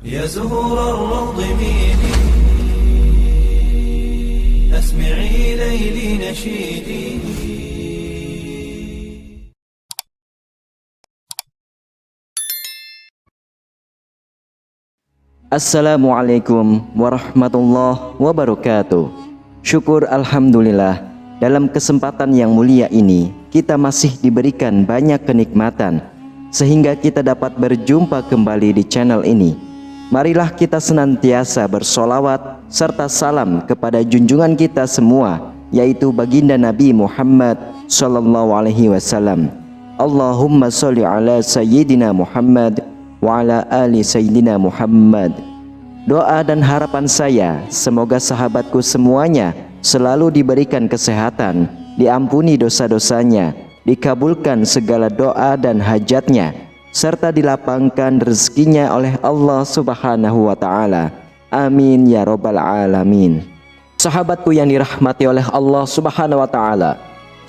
يا زهور الروض ميدي أسمعي ليلي نشيدي. Assalamualaikum warahmatullahi wabarakatuh. Syukur alhamdulillah, dalam kesempatan yang mulia ini kita masih diberikan banyak kenikmatan sehingga kita dapat berjumpa kembali di channel ini. Marilah kita senantiasa bersolawat serta salam kepada junjungan kita semua, yaitu baginda Nabi Muhammad sallallahu alaihi wasallam. Allahumma sholli ala sayyidina Muhammad wa ala ali sayyidina Muhammad. Doa dan harapan saya, semoga sahabatku semuanya selalu diberikan kesehatan, diampuni dosa-dosanya, dikabulkan segala doa dan hajatnya, serta dilapangkan rezekinya oleh Allah Subhanahu wa Ta'ala. Amin ya Rabbal Alamin. Sahabatku yang dirahmati oleh Allah Subhanahu wa Ta'ala,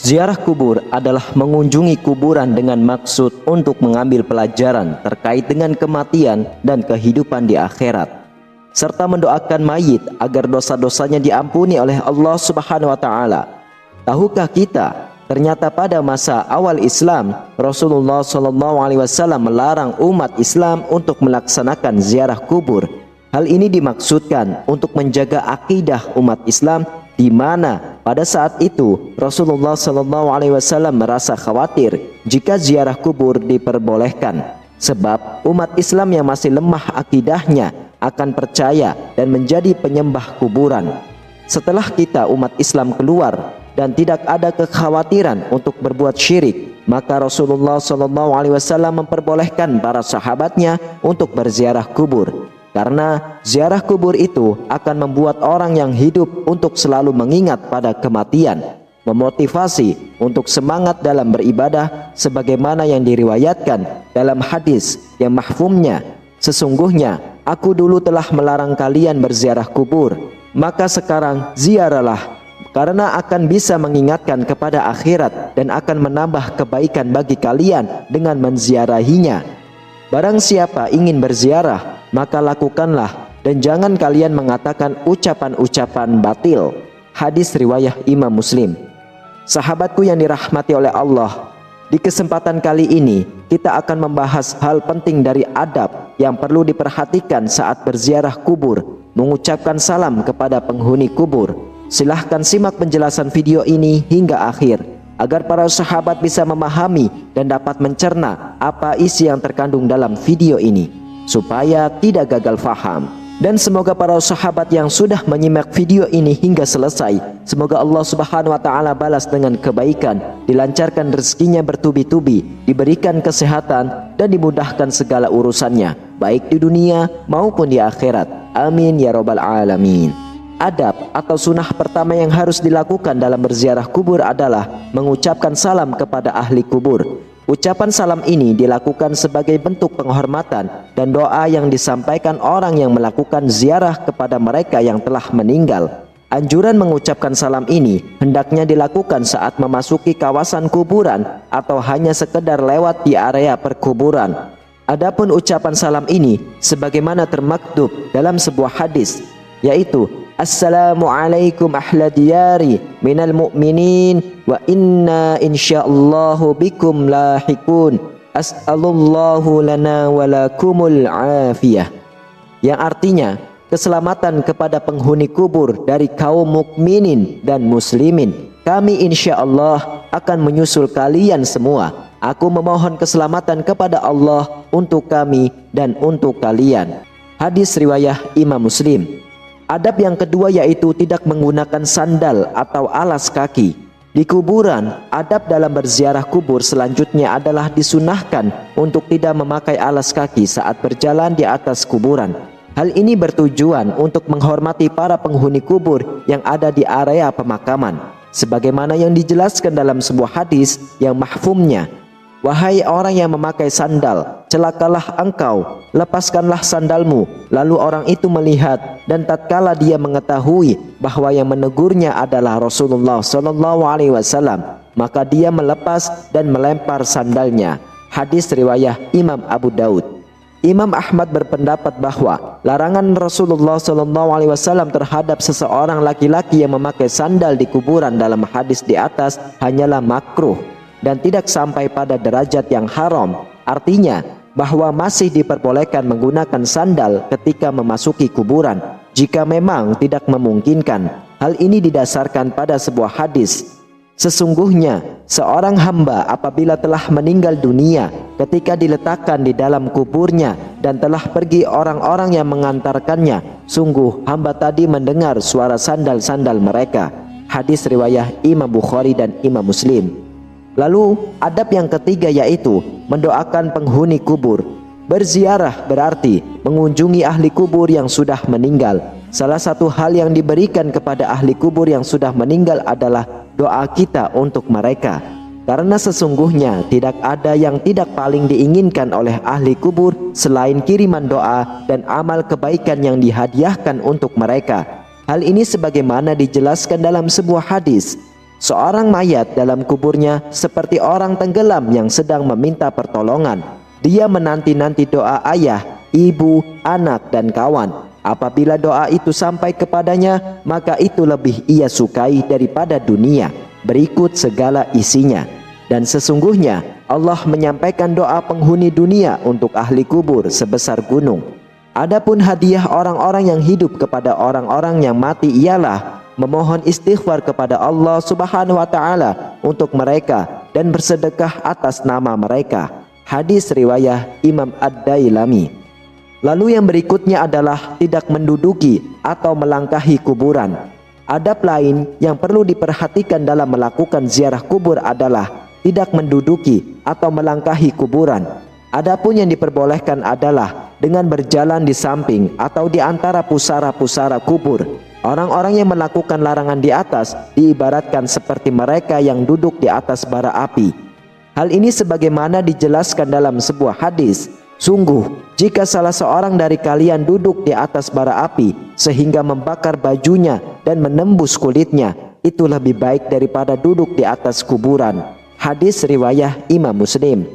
ziarah kubur adalah mengunjungi kuburan dengan maksud untuk mengambil pelajaran terkait dengan kematian dan kehidupan di akhirat, serta mendoakan mayit agar dosa-dosanya diampuni oleh Allah Subhanahu wa Ta'ala. Tahukah kita, ternyata pada masa awal Islam, Rasulullah SAW melarang umat Islam untuk melaksanakan ziarah kubur. Hal ini dimaksudkan untuk menjaga akidah umat Islam, di mana pada saat itu Rasulullah SAW merasa khawatir jika ziarah kubur diperbolehkan, sebab umat Islam yang masih lemah akidahnya akan percaya dan menjadi penyembah kuburan. Setelah kita umat Islam keluar dan tidak ada kekhawatiran untuk berbuat syirik, maka Rasulullah SAW memperbolehkan para sahabatnya untuk berziarah kubur, karena ziarah kubur itu akan membuat orang yang hidup untuk selalu mengingat pada kematian, memotivasi untuk semangat dalam beribadah, sebagaimana yang diriwayatkan dalam hadis yang mahfumnya, sesungguhnya aku dulu telah melarang kalian berziarah kubur, maka sekarang ziarahlah, karena akan bisa mengingatkan kepada akhirat dan akan menambah kebaikan bagi kalian dengan menziarahinya. Barang siapa ingin berziarah, maka lakukanlah, dan jangan kalian mengatakan ucapan-ucapan batil. Hadis riwayat Imam Muslim. Sahabatku yang dirahmati oleh Allah, di kesempatan kali ini kita akan membahas hal penting dari adab yang perlu diperhatikan saat berziarah kubur, mengucapkan salam kepada penghuni kubur. Silahkan simak penjelasan video ini hingga akhir, agar para sahabat bisa memahami dan dapat mencerna apa isi yang terkandung dalam video ini, supaya tidak gagal faham. Dan semoga para sahabat yang sudah menyimak video ini hingga selesai, semoga Allah Subhanahu wa Ta'ala balas dengan kebaikan, dilancarkan rezekinya bertubi-tubi, diberikan kesehatan, dan dimudahkan segala urusannya, baik di dunia maupun di akhirat. Amin ya Rabbal Alamin. Adab atau sunnah pertama yang harus dilakukan dalam berziarah kubur adalah mengucapkan salam kepada ahli kubur. Ucapan salam ini dilakukan sebagai bentuk penghormatan dan doa yang disampaikan orang yang melakukan ziarah kepada mereka yang telah meninggal. Anjuran mengucapkan salam ini hendaknya dilakukan saat memasuki kawasan kuburan atau hanya sekedar lewat di area perkuburan. Adapun ucapan salam ini sebagaimana termaktub dalam sebuah hadis, yaitu Assalamualaikum ahla diyari minal mu'minin wa inna insyaallahu bikum lahikun as'alullahu lana walakumul afiyah, yang artinya keselamatan kepada penghuni kubur dari kaum mukminin dan muslimin, kami insyaallah akan menyusul kalian semua. Aku memohon keselamatan kepada Allah untuk kami dan untuk kalian. Hadis riwayat Imam Muslim. Adab yang kedua yaitu tidak menggunakan sandal atau alas kaki. Di kuburan, adab dalam berziarah kubur selanjutnya adalah disunahkan untuk tidak memakai alas kaki saat berjalan di atas kuburan. Hal ini bertujuan untuk menghormati para penghuni kubur yang ada di area pemakaman, sebagaimana yang dijelaskan dalam sebuah hadis yang mahfumnya, wahai orang yang memakai sandal, celakalah engkau, lepaskanlah sandalmu. Lalu orang itu melihat, dan tatkala dia mengetahui bahwa yang menegurnya adalah Rasulullah SAW, maka dia melepas dan melempar sandalnya. Hadis riwayat Imam Abu Daud. Imam Ahmad berpendapat bahwa larangan Rasulullah SAW terhadap seseorang laki-laki yang memakai sandal di kuburan dalam hadis di atas hanyalah makruh dan tidak sampai pada derajat yang haram. Artinya bahwa masih diperbolehkan menggunakan sandal ketika memasuki kuburan jika memang tidak memungkinkan. Hal ini didasarkan pada sebuah hadis. Sesungguhnya seorang hamba apabila telah meninggal dunia, ketika diletakkan di dalam kuburnya dan telah pergi orang-orang yang mengantarkannya, sungguh hamba tadi mendengar suara sandal-sandal mereka. Hadis riwayat Imam Bukhari dan Imam Muslim. Lalu adab yang ketiga yaitu mendoakan penghuni kubur. Berziarah berarti mengunjungi ahli kubur yang sudah meninggal. Salah satu hal yang diberikan kepada ahli kubur yang sudah meninggal adalah doa kita untuk mereka. Karena sesungguhnya tidak ada yang tidak paling diinginkan oleh ahli kubur selain kiriman doa dan amal kebaikan yang dihadiahkan untuk mereka. Hal ini sebagaimana dijelaskan dalam sebuah hadis. Seorang mayat dalam kuburnya seperti orang tenggelam yang sedang meminta pertolongan. Dia menanti-nanti doa ayah, ibu, anak, dan kawan. Apabila doa itu sampai kepadanya, maka itu lebih ia sukai daripada dunia berikut segala isinya. Dan sesungguhnya Allah menyampaikan doa penghuni dunia untuk ahli kubur sebesar gunung. Adapun hadiah orang-orang yang hidup kepada orang-orang yang mati ialah memohon istighfar kepada Allah Subhanahu wa taala untuk mereka dan bersedekah atas nama mereka. Hadis riwayat Imam Ad-Dailami. Lalu yang berikutnya adalah tidak menduduki atau melangkahi kuburan. Adab lain yang perlu diperhatikan dalam melakukan ziarah kubur adalah tidak menduduki atau melangkahi kuburan. Adapun yang diperbolehkan adalah dengan berjalan di samping atau di antara pusara-pusara kubur. Orang-orang yang melakukan larangan di atas diibaratkan seperti mereka yang duduk di atas bara api. Hal ini sebagaimana dijelaskan dalam sebuah hadis. Sungguh, jika salah seorang dari kalian duduk di atas bara api sehingga membakar bajunya dan menembus kulitnya, itu lebih baik daripada duduk di atas kuburan. Hadis riwayat Imam Muslim.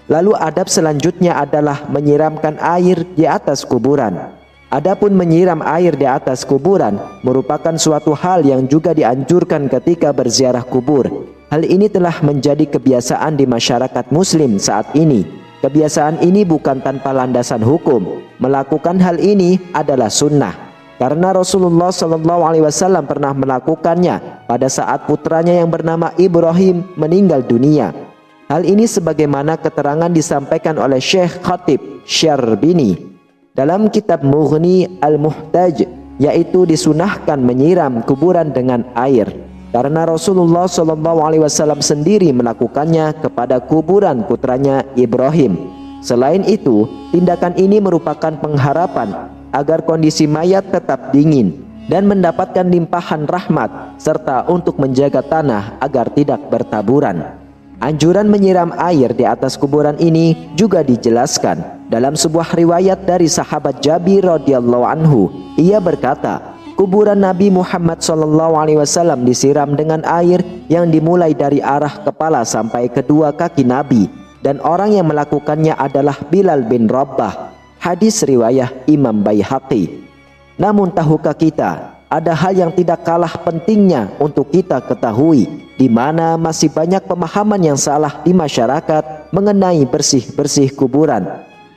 Lalu adab selanjutnya adalah menyiramkan air di atas kuburan. Adapun menyiram air di atas kuburan merupakan suatu hal yang juga dianjurkan ketika berziarah kubur. Hal ini telah menjadi kebiasaan di masyarakat muslim saat ini. Kebiasaan ini bukan tanpa landasan hukum. Melakukan hal ini adalah sunnah. Karena Rasulullah SAW pernah melakukannya pada saat putranya yang bernama Ibrahim meninggal dunia. Hal ini sebagaimana keterangan disampaikan oleh Syekh Khatib Syarbini dalam kitab Mughni Al-Muhtaj, yaitu disunahkan menyiram kuburan dengan air. Karena Rasulullah SAW sendiri melakukannya kepada kuburan putranya Ibrahim. Selain itu, tindakan ini merupakan pengharapan agar kondisi mayat tetap dingin dan mendapatkan limpahan rahmat, serta untuk menjaga tanah agar tidak bertaburan. Anjuran menyiram air di atas kuburan ini juga dijelaskan dalam sebuah riwayat dari sahabat Jabir radhiyallahu anhu. Ia berkata, kuburan Nabi Muhammad SAW disiram dengan air yang dimulai dari arah kepala sampai kedua kaki Nabi, dan orang yang melakukannya adalah Bilal bin Rabah. Hadis riwayat Imam Baihaqi. Namun tahukah kita, ada hal yang tidak kalah pentingnya untuk kita ketahui, di mana masih banyak pemahaman yang salah di masyarakat mengenai bersih-bersih kuburan.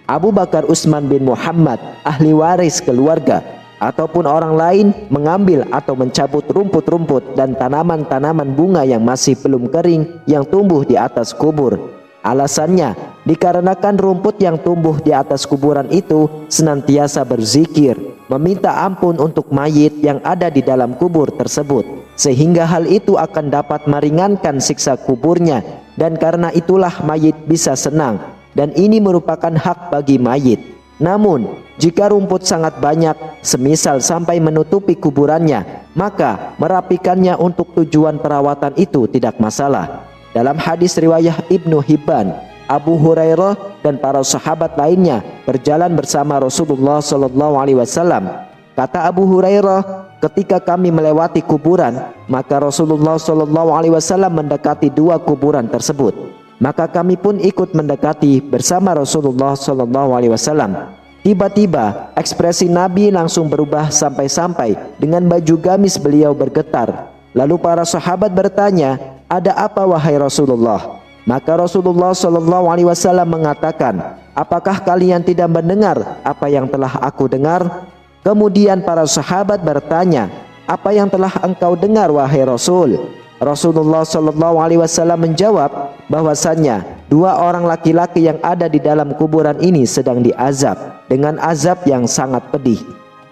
Abu Bakar Utsman bin Muhammad, ahli waris keluarga, ataupun orang lain mengambil atau mencabut rumput-rumput dan tanaman-tanaman bunga yang masih belum kering yang tumbuh di atas kubur. Alasannya, dikarenakan rumput yang tumbuh di atas kuburan itu senantiasa berzikir, meminta ampun untuk mayit yang ada di dalam kubur tersebut, sehingga hal itu akan dapat meringankan siksa kuburnya, dan karena itulah mayit bisa senang, dan ini merupakan hak bagi mayit. Namun, jika rumput sangat banyak, semisal sampai menutupi kuburannya, maka merapikannya untuk tujuan perawatan itu tidak masalah. Dalam hadis riwayat Ibnu Hibban, Abu Hurairah dan para sahabat lainnya berjalan bersama Rasulullah SAW. Kata Abu Hurairah, ketika kami melewati kuburan, maka Rasulullah SAW mendekati dua kuburan tersebut. Maka kami pun ikut mendekati bersama Rasulullah SAW. Tiba-tiba ekspresi Nabi langsung berubah sampai-sampai dengan baju gamis beliau bergetar. Lalu para sahabat bertanya, "Ada apa wahai Rasulullah?" Maka Rasulullah SAW mengatakan, "Apakah kalian tidak mendengar apa yang telah aku dengar?" Kemudian para sahabat bertanya, "Apa yang telah engkau dengar wahai Rasul?" Rasulullah SAW menjawab bahwasannya 2 orang laki-laki yang ada di dalam kuburan ini sedang diazab dengan azab yang sangat pedih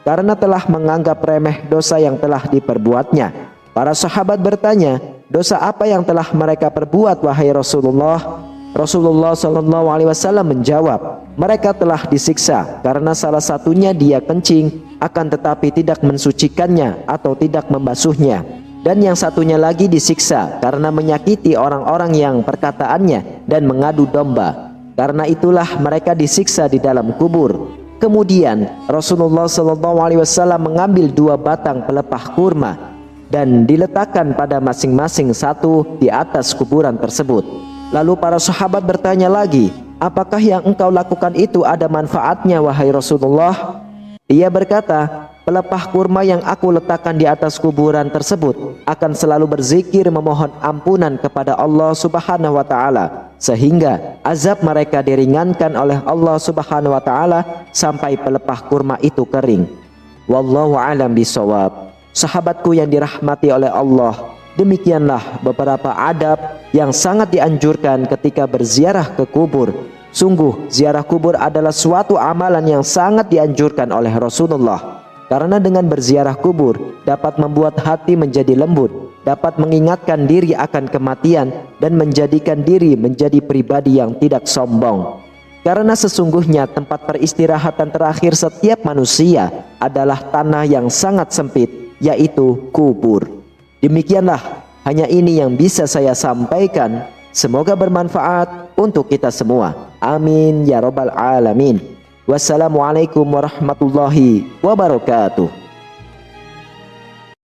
karena telah menganggap remeh dosa yang telah diperbuatnya. Para sahabat bertanya, "Dosa apa yang telah mereka perbuat wahai Rasulullah?" Rasulullah SAW menjawab, "Mereka telah disiksa karena salah satunya dia kencing akan tetapi tidak mensucikannya atau tidak membasuhnya, dan yang satunya lagi disiksa karena menyakiti orang-orang yang perkataannya dan mengadu domba. Karena itulah mereka disiksa di dalam kubur." Kemudian Rasulullah SAW mengambil 2 batang pelepah kurma dan diletakkan pada masing-masing satu di atas kuburan tersebut. Lalu para sahabat bertanya lagi, "Apakah yang engkau lakukan itu ada manfaatnya wahai Rasulullah?" Ia berkata, "Pelepah kurma yang aku letakkan di atas kuburan tersebut akan selalu berzikir memohon ampunan kepada Allah Subhanahu wa taala sehingga azab mereka diringankan oleh Allah Subhanahu wa taala sampai pelepah kurma itu kering." Wallahu a'lam bishawab. Sahabatku yang dirahmati oleh Allah, demikianlah beberapa adab yang sangat dianjurkan ketika berziarah ke kubur. Sungguh ziarah kubur adalah suatu amalan yang sangat dianjurkan oleh Rasulullah, karena dengan berziarah kubur dapat membuat hati menjadi lembut, dapat mengingatkan diri akan kematian, dan menjadikan diri menjadi pribadi yang tidak sombong. Karena sesungguhnya tempat peristirahatan terakhir setiap manusia adalah tanah yang sangat sempit, yaitu kubur. Demikianlah, hanya ini yang bisa saya sampaikan. Semoga bermanfaat untuk kita semua. Amin ya rabbal alamin. Wassalamualaikum warahmatullahi wabarakatuh.